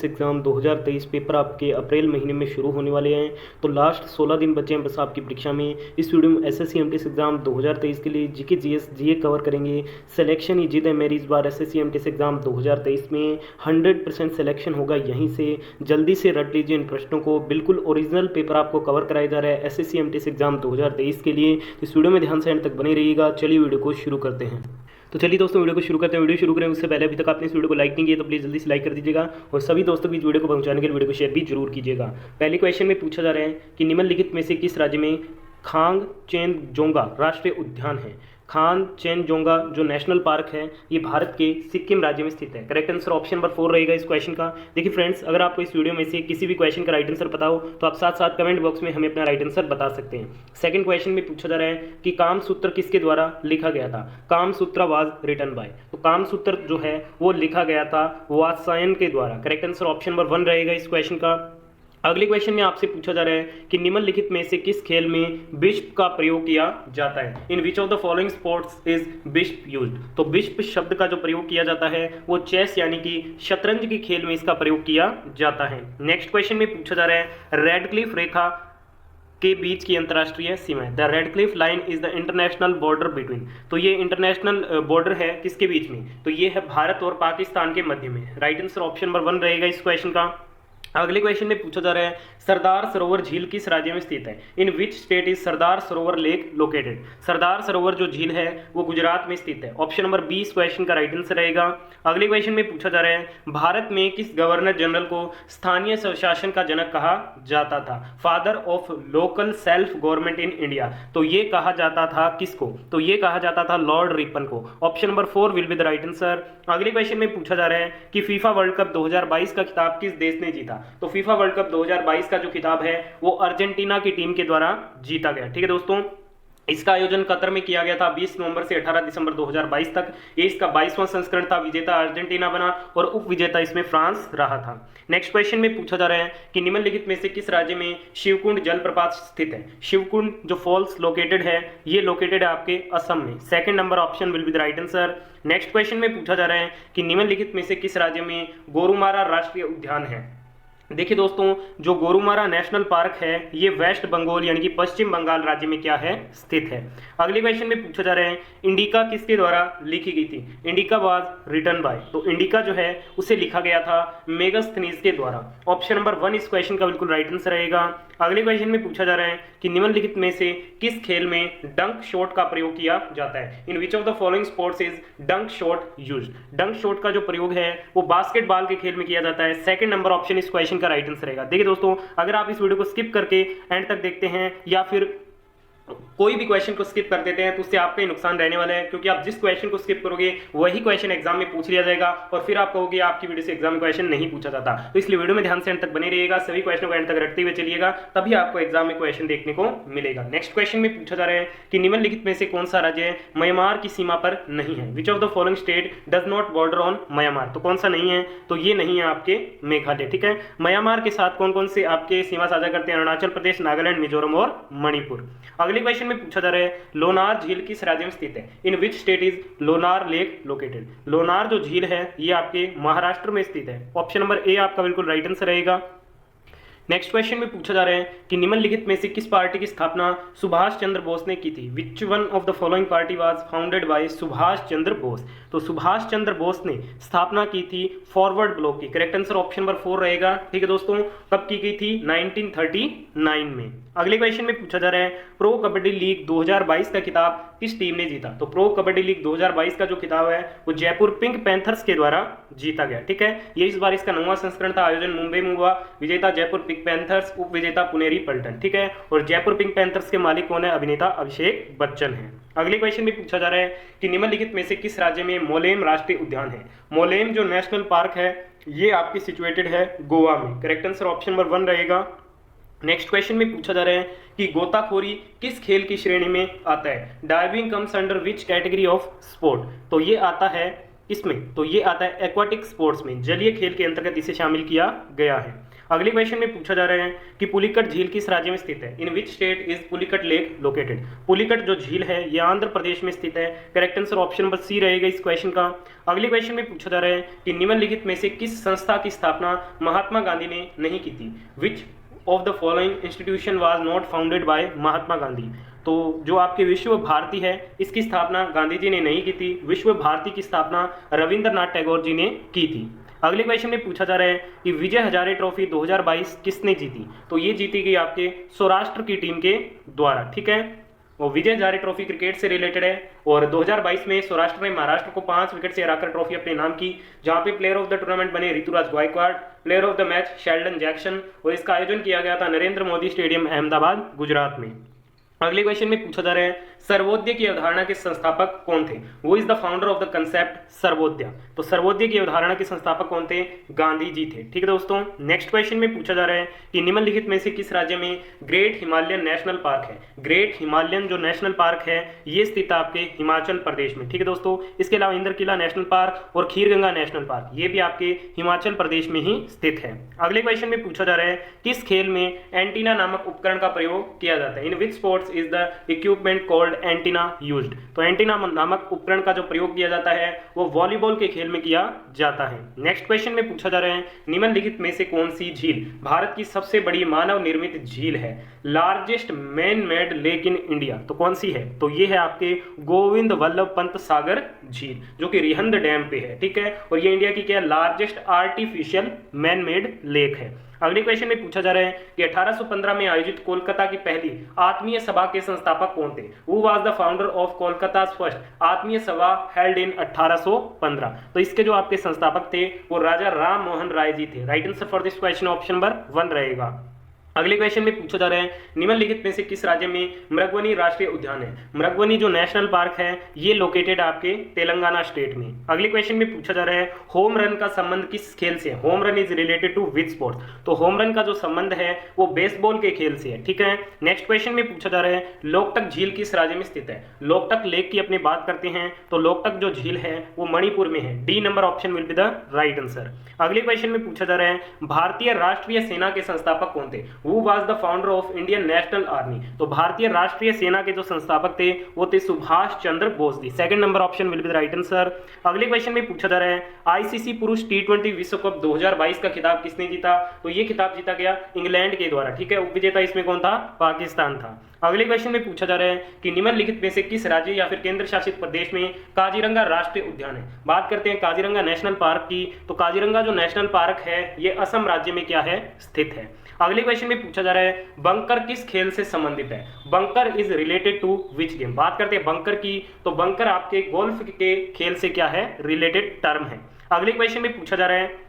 Exam 2023 paper आपके अप्रैल महीने में शुरू होने वाले हैं। तो लास्ट 16 दिन बचे हैं बस आपकी परीक्षा में। इस वीडियो में एसएससी एमटीएस एग्ज़ाम 2023 के लिए जीके जीएस जीए कवर करेंगे। सिलेक्शन ही जिद है मेरी इस बार एसएससी एमटीएस एग्ज़ाम 2023 में 100% सिलेक्शन होगा यहीं से। जल्दी से रट लीजिए इन प्रश्नों को, बिल्कुल ओरिजिनल पेपर आपको कवर कराया जा रहा है एसएससी एमटीएस एग्ज़ाम 2023 के लिए। इस वीडियो में ध्यान से एंड तक बने रहिएगा। चलिए वीडियो को शुरू करते हैं। तो चलिए दोस्तों वीडियो को शुरू करते हैं। वीडियो शुरू करें उससे पहले अभी तक आपने इस वीडियो को लाइक नहीं किया तो प्लीज़ जल्दी से लाइक कर दीजिएगा और सभी दोस्तों की वीडियो को पहुंचाने के लिए वीडियो को शेयर भी जरूर कीजिएगा। पहले क्वेश्चन में पूछा जा रहा है कि निम्नलिखित में से किस राज्य में खांगचेनजोंगा राष्ट्रीय उद्यान है। खांगचेनजोंगा जो नेशनल पार्क है ये भारत के सिक्किम राज्य में स्थित है। करेक्ट आंसर ऑप्शन नंबर 4 रहेगा इस क्वेश्चन का। देखिए फ्रेंड्स, अगर आपको इस वीडियो में से किसी भी क्वेश्चन का राइट आंसर पता हो तो आप साथ साथ कमेंट बॉक्स में हमें अपना राइट आंसर बता सकते हैं। सेकंड क्वेश्चन में पूछा जा रहा है कि कामसूत्र किसके द्वारा लिखा गया था। कामसूत्र वाज रिटन बाय, तो कामसूत्र जो है वो लिखा गया था वात्स्यायन के द्वारा। करेक्ट आंसर ऑप्शन नंबर 1 रहेगा इस क्वेश्चन का। अगले क्वेश्चन में आपसे पूछा जा रहा है कि निम्नलिखित में से किस खेल में बिशप का प्रयोग किया जाता है। In which of the following sports is bishop used. तो बिशप शब्द का जो प्रयोग किया जाता है वो चेस यानी कि शतरंज के खेल में इसका प्रयोग किया जाता है। नेक्स्ट क्वेश्चन में पूछा जा रहा है रेडक्लिफ रेखा के बीच की अंतर्राष्ट्रीय सीमा है। The Radcliffe line is the international border between. तो ये इंटरनेशनल बॉर्डर है किसके बीच में, तो ये है भारत और पाकिस्तान के मध्य में। राइट आंसर ऑप्शन नंबर 1 रहेगा इस क्वेश्चन का। अगले क्वेश्चन में पूछा जा रहा है सरदार सरोवर झील किस राज्य में स्थित है। In which state is Sardar Sarovar lake located. Sardar Sarovar जो झील है वो गुजरात में स्थित है। ऑप्शन नंबर 20 क्वेश्चन का राइट आंसर रहेगा। अगले क्वेश्चन में पूछा जा रहा है भारत में किस गवर्नर जनरल को स्थानीय स्वशासन का जनक कहा जाता था। Father of local self government in India. तो ये कहा जाता था किसको, तो ये कहा जाता था लॉर्ड रिपन को। Option number 4 will be the right answer. अगले क्वेश्चन में पूछा जा रहा है कि फीफा वर्ल्ड कप 2022 का खिताब किस देश ने जीता। तो फीफा वर्ल्ड कप 2022 का जो खिताब है वो अर्जेंटीना की टीम के द्वारा जीता गया। ठीक है दोस्तों, इसका आयोजन कतर में किया गया था 20 नवंबर से 18 दिसंबर 2022 तक। ये इसका 22वां संस्करण था। विजेता अर्जेंटीना बना और उप विजेता इसमें फ्रांस रहा था। नेक्स्ट क्वेश्चन में पूछा जा रहा है कि निम्नलिखित में से किस राज्य में शिवकुंड जलप्रपात स्थित है। शिवकुंड जो फॉल्स लोकेटेड है ये लोकेटेड है आपके असम में। Second number option will be the right answer. Next question में पूछा जा रहा है कि निम्नलिखित में से किस राज्य में गोरुमारा राष्ट्रीय उद्यान है। देखिए दोस्तों, जो गोरुमारा नेशनल पार्क है ये वेस्ट बंगाल यानी कि पश्चिम बंगाल राज्य में क्या है, स्थित है। अगले क्वेश्चन में पूछा जा रहा है इंडिका किसके द्वारा लिखी गई थी। इंडिका वाज रिटन बाय, तो इंडिका जो है उसे लिखा गया था मेगास्थनीज के द्वारा। ऑप्शन नंबर 1 इस क्वेश्चन का बिल्कुल राइट आंसर रहेगा। अगले क्वेश्चन में पूछा जा रहा है कि निम्नलिखित में से किस खेल में डंक शॉट का प्रयोग किया जाता है। In which of the following sports is dunk shot used. Dunk shot का जो प्रयोग है वो बास्केटबॉल के खेल में किया जाता है। सेकंड नंबर ऑप्शन इस क्वेश्चन का राइट आंसर रहेगा। देखिए दोस्तों, अगर आप इस वीडियो को स्किप करके एंड तक देखते हैं या फिर कोई भी क्वेश्चन को स्किप कर देते हैं तो उससे आपका ही नुकसान रहने वाला है, क्योंकि आप जिस क्वेश्चन को स्किप करोगे वही क्वेश्चन एग्जाम में पूछ लिया जाएगा और फिर आप कहोगे आपकी वीडियो से एग्जाम में क्वेश्चन नहीं पूछा जाता। तो इसलिए वीडियो में ध्यान से एंड तक बने रहिएगा, सभी क्वेश्चन को एंड तक रखते हुए चलिएगा, तभी आपको एग्जाम में क्वेश्चन देखने को मिलेगा। नेक्स्ट क्वेश्चन में पूछा जा रहा है कि निम्नलिखित में से कौन सा राज्य म्यांमार की सीमा पर नहीं है। विच of the following state does not border on Myanmar. तो कौन सा नहीं है, तो ये नहीं है आपके मेघालय। ठीक है, म्यांमार के साथ कौन कौन से आपके सीमा साझा करते हैं, अरुणाचल प्रदेश, नागालैंड, मिजोरम और मणिपुर। अगले क्वेश्चन में पूछा जा रहा है लोनार झील किस राज्य में स्थित है। In which state is Lonar lake located. Lonar जो झील है ये आपके महाराष्ट्र में स्थित है। ऑप्शन नंबर ए आपका बिल्कुल राइट आंसर रहेगा। नेक्स्ट क्वेश्चन में पूछा जा रहा है कि निम्नलिखित में से किस पार्टी की स्थापना सुभाष चंद्र बोस ने की थी। Which one of the following party was founded by Subhash Chandra Bose. तो सुभाष चंद्र बोस ने स्थापना की थी फॉरवर्ड ब्लॉक की। करेक्ट आंसर ऑप्शन नंबर 4 रहेगा। ठीक है दोस्तों, कब की गई थी, 1939 में। अगले क्वेश्चन में पूछा जा रहा है प्रो कबड्डी लीग 2022 का खिताब किस टीम ने जीता। तो प्रो कबड्डी लीग 2022 का जो खिताब है वो जयपुर पिंक पैंथर्स के द्वारा जीता गया। ठीक है, ये इस बार इसका 9वां संस्करण था। आयोजन मुंबई में हुआ। विजेता जयपुर पिंक पैंथर्स, उप विजेता पुनेरी पल्टन। ठीक है, और जयपुर पिंक पैंथर्स के मालिक कौन है, अभिनेता अभिषेक बच्चन है। अगले क्वेश्चन में पूछा जा रहा है कि निम्नलिखित में से किस राज्य में मोलेम राष्ट्रीय उद्यान है। मोलेम जो नेशनल पार्क है ये आपकी सिचुएटेड है गोवा में। करेक्ट आंसर ऑप्शन नंबर 1 रहेगा। नेक्स्ट क्वेश्चन में पूछा जा रहा है कि गोताखोरी किस खेल की श्रेणी में आता है। Diving comes under which category of sport. तो ये आता है इसमें, तो ये आता है एक्वाटिक स्पोर्ट्स में, जलीय खेल के अंतर्गत इसे शामिल किया गया है। अगले क्वेश्चन में पूछा जा रहा है कि पुलिकट झील किस राज्य में स्थित है? In which state is Pulicat lake located? Pulicat जो झील है ये आंध्र प्रदेश में स्थित है। Correct answer option number C रहेगा इस क्वेश्चन का। अगले क्वेश्चन में पूछा जा रहा है कि निम्नलिखित में से किस संस्था की स्थापना महात्मा गांधी ने नहीं की थी? Which of the following institution was not founded by Mahatma Gandhi? तो जो आपके विश्व भारती है इसकी स्थापना गांधी जी ने नहीं की थी। विश्व भारती की स्थापना रविंद्रनाथ टैगोर जी ने की थी। अगले क्वेश्चन में पूछा जा रहा है कि विजय हजारे ट्रॉफी 2022 किसने जीती? तो ये जीती गई आपके सौराष्ट्र की टीम के द्वारा, ठीक है। और विजय हजारे ट्रॉफी क्रिकेट से रिलेटेड है और 2022 में सौराष्ट्र ने महाराष्ट्र को 5 विकेट से हराकर ट्रॉफी अपने नाम की, जहां पे प्लेयर ऑफ द टूर्नामेंट बने Ruturaj Gaikwad, player of the match Sheldon Jackson, और इसका आयोजन किया गया था नरेंद्र मोदी स्टेडियम अहमदाबाद गुजरात में। अगले क्वेश्चन में पूछा जा रहा है सर्वोदय की अवधारणा के संस्थापक कौन थे? वो is the founder of the concept Sarvodaya. तो सर्वोदय की अवधारणा के संस्थापक कौन थे? गांधी जी थे, ठीक है दोस्तों। नेक्स्ट क्वेश्चन में पूछा जा रहा है कि निम्नलिखित में से किस राज्य में ग्रेट हिमालयन नेशनल पार्क है? ग्रेट हिमालयन जो नेशनल पार्क है ये स्थित है आपके हिमाचल प्रदेश में, ठीक है दोस्तों। इसके अलावा इंद्र किला नेशनल पार्क और खीरगंगा नेशनल पार्क ये भी आपके हिमाचल प्रदेश में ही स्थित है। अगले क्वेश्चन में पूछा जा रहा है किस खेल में एंटीना नामक उपकरण का प्रयोग किया जाता है? In which sports is the equipment called antenna used? तो एंटीना नामक उपकरण का जो प्रयोग किया जाता है वो वॉलीबॉल के खेल में किया जाता है। नेक्स्ट क्वेश्चन में पूछा जा रहा है निम्नलिखित में से कौन सी झील भारत की सबसे बड़ी मानव निर्मित झील है? Largest man made lake in India, तो कौन सी है? तो ये है आपके गोविंद वल्लभ पंत सागर झील जो कि रिहंद डैम पे है, ठीक है। और ये इंडिया की क्या largest artificial man made lake है। अगले क्वेश्चन में पूछा जा रहा है कि 1815 में आयोजित कोलकाता की पहली आत्मीय सभा के संस्थापक कौन थे? Who was the founder of Kolkata first आत्मीय सभा हेल्ड इन 1815? तो इसके जो आपके संस्थापक थे वो राजा राम मोहन राय जी थे। Right answer for this question option number 1 रहेगा। अगले क्वेश्चन में पूछा जा रहा है निम्नलिखित में से किस राज्य में मृगवनी राष्ट्रीय उद्यान है? मृगवनी जो नेशनल पार्क है ये लोकेटेड आपके तेलंगाना स्टेट में। अगले क्वेश्चन में पूछा जा रहा है होम रन का संबंध किस खेल से है? Home run is related to which sport? तो होम रन का जो संबंध है वो बेसबॉल के खेल से है, ठीक है। नेक्स्ट क्वेश्चन में पूछा जा रहा है लोकटक झील किस राज्य में स्थित है? लोकटक लेक की अपनी बात करते हैं तो लोकटक जो झील है वो मणिपुर में है। D number option will be the right answer. अगले क्वेश्चन में पूछा जा रहा है भारतीय राष्ट्रीय सेना के संस्थापक कौन थे? Who was the founder of Indian National Army? तो भारतीय राष्ट्रीय सेना के जो संस्थापक थे वो थे Subhash Chandra Bose ji. Second number option will be the right answer. अगले क्वेश्चन में पूछा जा रहा है आईसीसी पुरुष टी20 विश्व कप 2022 का खिताब किसने जीता? तो ये खिताब जीता गया इंग्लैंड के द्वारा, ठीक है। उपविजेता इसमें कौन था? पाकिस्तान था। अगले क्वेश्चन में पूछा जा रहा है कि निम्नलिखित में से किस राज्य या फिर केंद्र शासित प्रदेश में काजीरंगा राष्ट्रीय उद्यान है? बात करते हैं काजीरंगा नेशनल पार्क की, तो काजीरंगा जो नेशनल पार्क है ये असम राज्य में क्या है? स्थित है। अगले क्वेश्चन में पूछा जा रहा है बंकर किस खेल से संबंधित है? Bunker is related to which game? बात करते हैं बंकर की, तो बंकर आपके गोल्फ के खेल से क्या है? रिलेटेड टर्म है। अगले क्वेश्चन में पूछा जा रहा है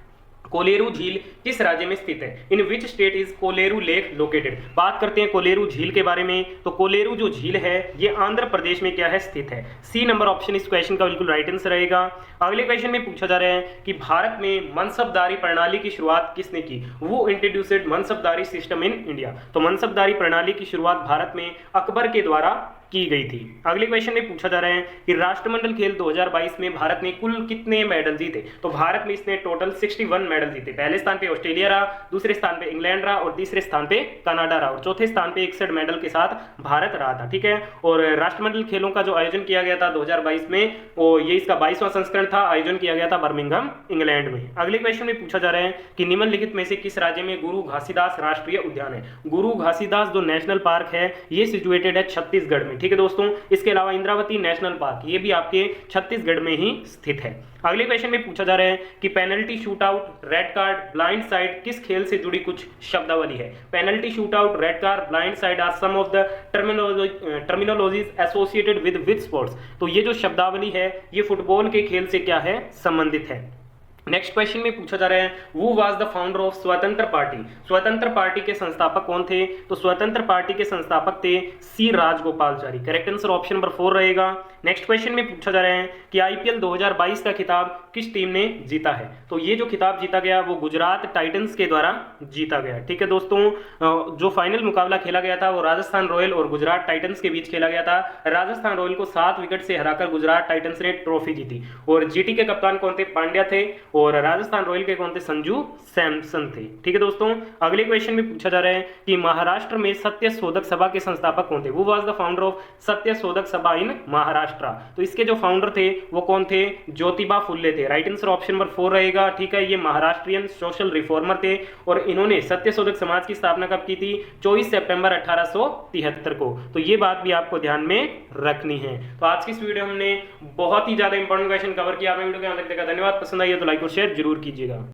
कोलेरू झील किस राज्य में स्थित है? In which state is Kolleru lake located? बात करते हैं कोलेरू झील के बारे में, तो कोलेरू जो झील है ये आंध्र प्रदेश में क्या है? स्थित है। सी नंबर ऑप्शन इस क्वेश्चन का बिल्कुल राइट आंसर रहेगा। अगले क्वेश्चन में पूछा जा रहा है कि भारत में मनसबदारी प्रणाली की शुरुआत किसने की? वो इंट्रोड्यूस्ड मनसबदारी सिस्टम इन इंडिया। तो मनसबदारी प्रणाली की शुरुआत भारत में अकबर के द्वारा की गई थी। अगले क्वेश्चन में पूछा जा रहा है कि राष्ट्रमंडल खेल 2022 में भारत ने कुल कितने मेडल जीते? तो भारत में इसने टोटल 61 मेडल जीते। पहले स्थान पे ऑस्ट्रेलिया रहा, दूसरे स्थान पे इंग्लैंड रहा और तीसरे स्थान पे कनाडा रहा और चौथे स्थान पे 61 मेडल के साथ भारत रहा था, ठीक है। और राष्ट्रमंडल खेलों का जो आयोजन किया गया था 2022 में वो ये इसका 22वां संस्करण था, आयोजन किया गया था बर्मिंघम इंग्लैंड में। अगले क्वेश्चन में पूछा जा रहा है कि निम्नलिखित में से किस राज्य में गुरु घासीदास राष्ट्रीय उद्यान है? गुरु घासीदास जो नेशनल पार्क है ये सिचुएटेड है छत्तीसगढ़ में, ठीक है दोस्तों। इसके अलावा इंद्रावती नेशनल पार्क ये भी आपके छत्तीसगढ़ में ही स्थित है। अगले क्वेश्चन में पूछा जा रहा है कि penalty shootout, red card, blind side किस खेल से जुड़ी कुछ शब्दावली है? Penalty shootout, red card, blind side are some of the terminologies associated with which sports? तो ये जो शब्दावली है ये फुटबॉल के खेल से क्या है? संबंधित है। नेक्स्ट क्वेश्चन में पूछा जा रहा है वो वाज द फाउंडर ऑफ स्वतंत्र पार्टी। स्वतंत्र पार्टी के संस्थापक कौन थे? तो स्वतंत्र पार्टी के संस्थापक थे C Rajagopalachari. Correct answer option number 4 रहेगा। नेक्स्ट क्वेश्चन में पूछा जा रहा है कि आईपीएल 2022 का खिताब किस टीम ने जीता है? तो ये जो खिताब जीता गया वो गुजरात टाइटंस के द्वारा जीता गया। ठीक है दोस्तों, जो फाइनल मुकाबला खेला गया था वो राजस्थान रॉयल और गुजरात टाइटंस के बीच खेला गया था। राजस्थान रॉयल को 7 विकेट से हराकर गुजरात टाइटंस ने ट्रॉफी जीती। और जीटी के कप्तान कौन थे? पांड्या थे। और राजस्थान रॉयल के कौन थे? संजू सैमसन थे। ठीक है दोस्तों, अगले क्वेश्चन में पूछा जा रहा है कि महाराष्ट्र में सत्य शोधक सभा के संस्थापक कौन थे? वो वाज द फाउंडर ऑफ सत्य शोधक सभा इन महाराष्ट्र। तो इसके जो फाउंडर थे वो कौन थे? ज्योतिबा फुल्ले थे। राइट आंसर ऑप्शन नंबर 4 रहेगा। ठीक है, ये महाराष्ट्रियन सोशल रिफॉर्मर थे और इन्होंने सत्य शोधक समाज की स्थापना कब की थी? 24 सितंबर 1873 को। तो ये बात भी आपको ध्यान में रखनी है। तो आज की इस वीडियो में हमने बहुत ही ज्यादा इंपॉर्टेंट क्वेश्चन कवर किया। आपने वीडियो को यहां तक देखा, धन्यवाद। पसंद आई है तो लाइक और शेयर जरूर कीजिएगा।